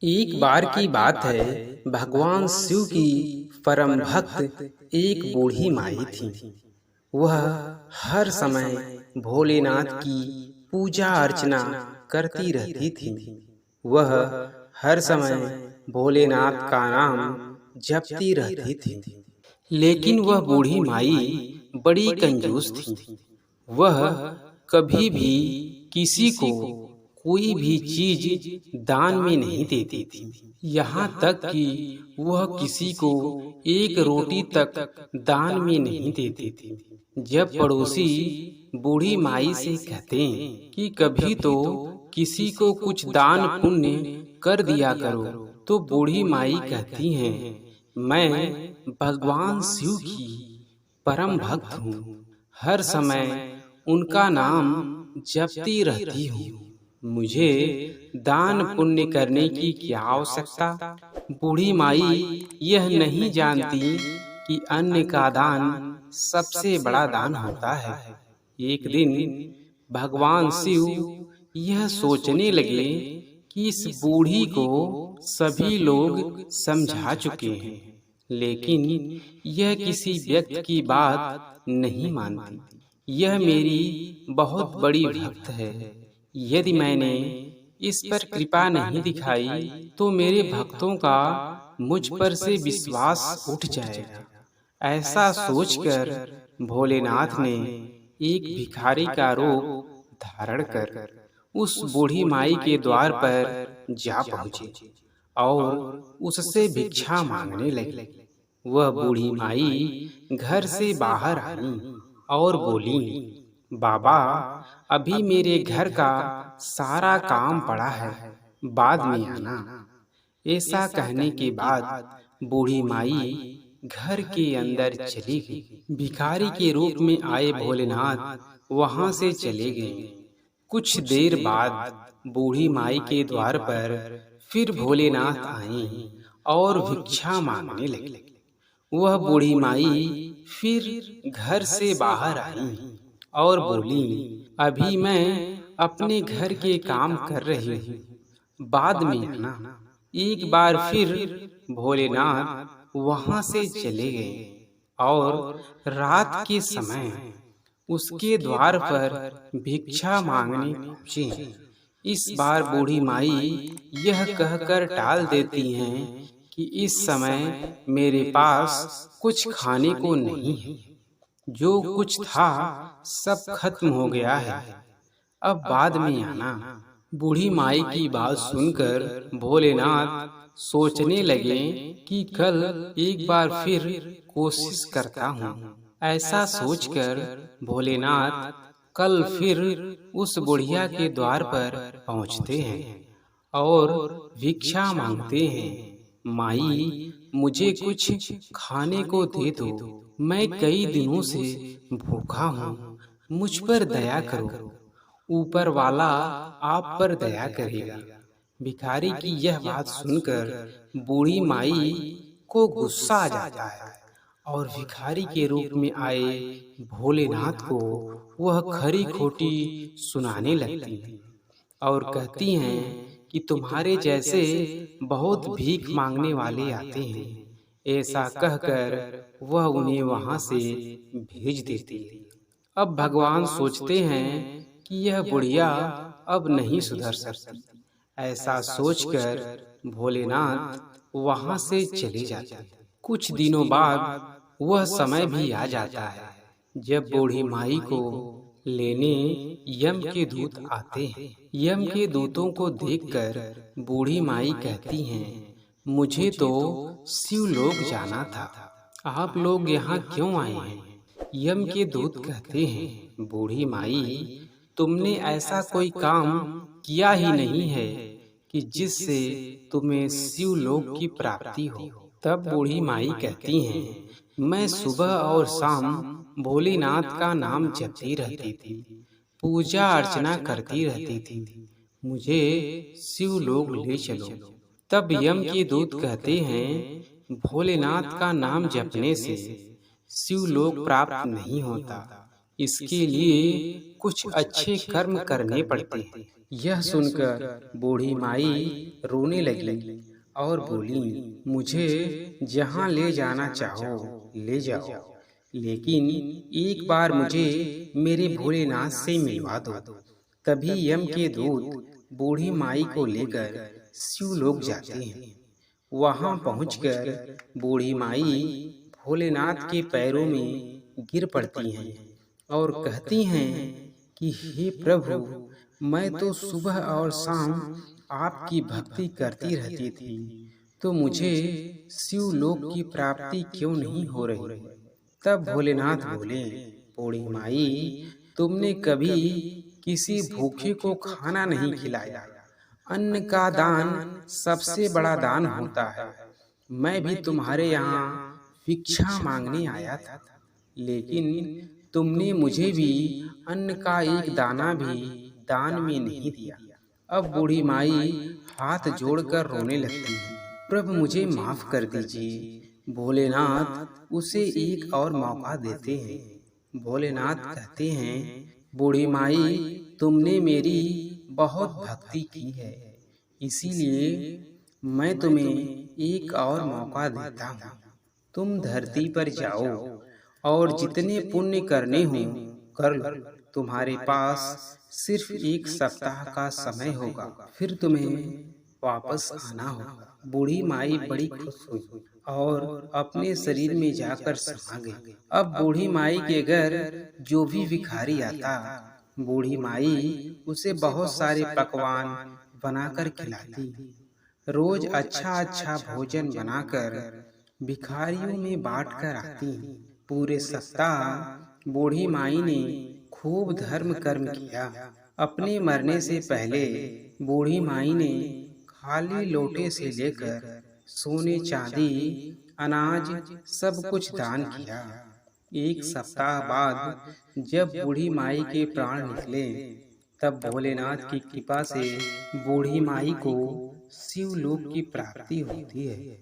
एक बार की बात है। भगवान शिव की परम भक्त एक बूढ़ी माई थी। वह हर समय भोलेनाथ की पूजा अर्चना करती रहती थी। वह हर समय भोलेनाथ का नाम जपती रहती थी। लेकिन वह बूढ़ी माई बड़ी कंजूस थी। वह कभी भी किसी को कोई भी चीज दान में नहीं देती थी। यहाँ तक कि वह किसी को एक रोटी तक दान में नहीं देती थी। जब पड़ोसी बूढ़ी माई से कहते कि कभी तो किसी को कुछ दान पुण्य कर दिया करो, तो बूढ़ी माई कहती हैं, मैं भगवान शिव की परम भक्त हूँ। हर समय उनका नाम जपती रहती हूँ। मुझे दान पुण्य करने की क्या आवश्यकता। बूढ़ी माई यह नहीं जानती कि अन्न का दान सबसे बड़ा दान होता है। एक दिन भगवान शिव यह सोचने लगे कि इस बूढ़ी को सभी लोग समझा चुके हैं, लेकिन यह किसी व्यक्ति की बात नहीं मानती। यह मेरी बहुत बड़ी भक्त है। यदि मैंने इस पर कृपा नहीं दिखाई तो मेरे भक्तों का मुझ पर से विश्वास उठ जाएगा। ऐसा सोचकर भोलेनाथ ने एक भिखारी का रूप धारण कर उस बूढ़ी माई के द्वार पर जा पहुंचे और उससे भिक्षा मांगने लगे। वह बूढ़ी माई घर से बाहर आई और बोली, बाबा, अभी मेरे घर का सारा काम पड़ा है, बाद में आना। ऐसा कहने के बाद बूढ़ी माई घर के अंदर चली गई। भिखारी के रूप में आए भोलेनाथ वहां से चले गए। कुछ देर बाद बूढ़ी माई के द्वार पर फिर भोलेनाथ आए और भिक्षा मांगने लगे। वह बूढ़ी माई फिर घर से बाहर आई और बोली, अभी मैं अपने घर के काम कर रही हूँ, बाद में आना। एक बार फिर भोलेनाथ वहां से चले गए और रात के समय उसके द्वार पर भिक्षा मांगने पहुंचे। इस बार बूढ़ी माई यह कहकर टाल देती हैं कि इस समय मेरे पास कुछ खाने को नहीं है। जो कुछ था सब खत्म हो गया है, अब बाद में आना। बूढ़ी माई की बात सुनकर भोलेनाथ सोचने लगे कि कल एक बार फिर कोशिश करता हूँ। ऐसा सोचकर भोलेनाथ कल फिर उस बुढ़िया के द्वार पर पहुँचते हैं और भिक्षा मांगते हैं, माई, मुझे कुछ खाने को दे दो, मैं कई दिनों से भूखा हूँ, मुझ पर दया करो, ऊपर वाला आप पर दया करेगा। भिखारी की यह बात सुनकर बूढ़ी माई को गुस्सा आ जाता है और भिखारी के रूप में आए भोलेनाथ को वह खरी खोटी सुनाने लगती है और कहती हैं कि तुम्हारे जैसे बहुत भीख मांगने वाले आते हैं। ऐसा कहकर वह उन्हें वहां से भेज देती है। अब भगवान सोचते हैं कि यह बुढ़िया अब नहीं सुधर सकती। ऐसा सोचकर भोलेनाथ वहां से चले जाते हैं। कुछ दिनों बाद वह समय भी आ जाता है जब बूढ़ी माई को लेने यम के दूत आते हैं। यम के दूतों को देखकर बूढ़ी माई कहती हैं, मुझे तो शिवलोक जाना था, आप लोग यहाँ क्यों आए हैं। यम के दूत कहते हैं, बूढ़ी माई, तुमने ऐसा कोई काम किया ही नहीं है कि जिससे तुम्हें शिवलोक की प्राप्ति हो। तब बूढ़ी माई कहती हैं, मैं सुबह और शाम भोलेनाथ का नाम जपती रहती थी, पूजा अर्चना करती रहती थी, मुझे शिवलोक ले चलो। तब यम के दूत कहते हैं, भोलेनाथ का नाम जपने से शिवलोक प्राप्त नहीं होता, इसके लिए कुछ अच्छे कर्म करने पड़ते हैं। यह सुनकर बूढ़ी माई रोने लगी और बोली, मुझे जहाँ ले जाना चाहो ले जाओ, लेकिन एक बार मुझे मेरे भोलेनाथ से मिलवा दो। तभी यम के दूत बूढ़ी माई को लेकर शिवलोक जाते हैं। वहां पहुंचकर बूढ़ी माई भोलेनाथ के पैरों में गिर पड़ती हैं और कहती हैं कि हे प्रभु, मैं तो सुबह और शाम आपकी भक्ति करती रहती थी, तो मुझे शिवलोक की प्राप्ति क्यों नहीं हो रही। तब भोलेनाथ बोले, बूढ़ी माई, तुमने कभी किसी भूखे को खाना नहीं खिलाया। अन्न का दान सबसे बड़ा दान होता है। मैं भी तुम्हारे यहाँ भिक्षा मांगने आया था, लेकिन तुमने मुझे भी अन्न का एक दाना भी दान में नहीं दिया। अब बूढ़ी माई हाथ जोड़कर रोने लगती है, प्रभु मुझे माफ कर दीजिए। भोलेनाथ उसे एक और मौका देते हैं। भोलेनाथ कहते हैं, बूढ़ी माई, तुमने मेरी बहुत भक्ति की है, इसीलिए मैं तुम्हें एक और मौका देता हूँ। तुम धरती पर जाओ और जितने पुण्य करने हो कर लो। तुम्हारे पास सिर्फ एक सप्ताह का समय होगा, फिर तुम्हें वापस आना होगा। बूढ़ी माई बड़ी खुश हुई और अपने शरीर में जाकर समा गई। अब बूढ़ी माई के घर जो भी भिखारी आता, बूढ़ी माई उसे बहुत सारे पकवान बनाकर खिलाती। रोज अच्छा अच्छा भोजन बनाकर भिखारियों में बांट कर आती। पूरे सप्ताह बूढ़ी माई ने खूब धर्म कर्म किया। अपने मरने से पहले बूढ़ी माई ने खाली लोटे से लेकर सोने चांदी अनाज सब कुछ दान किया। एक सप्ताह बाद जब बूढ़ी माई के प्राण निकले, तब भोलेनाथ की कृपा से बूढ़ी माई को शिवलोक की प्राप्ति होती है।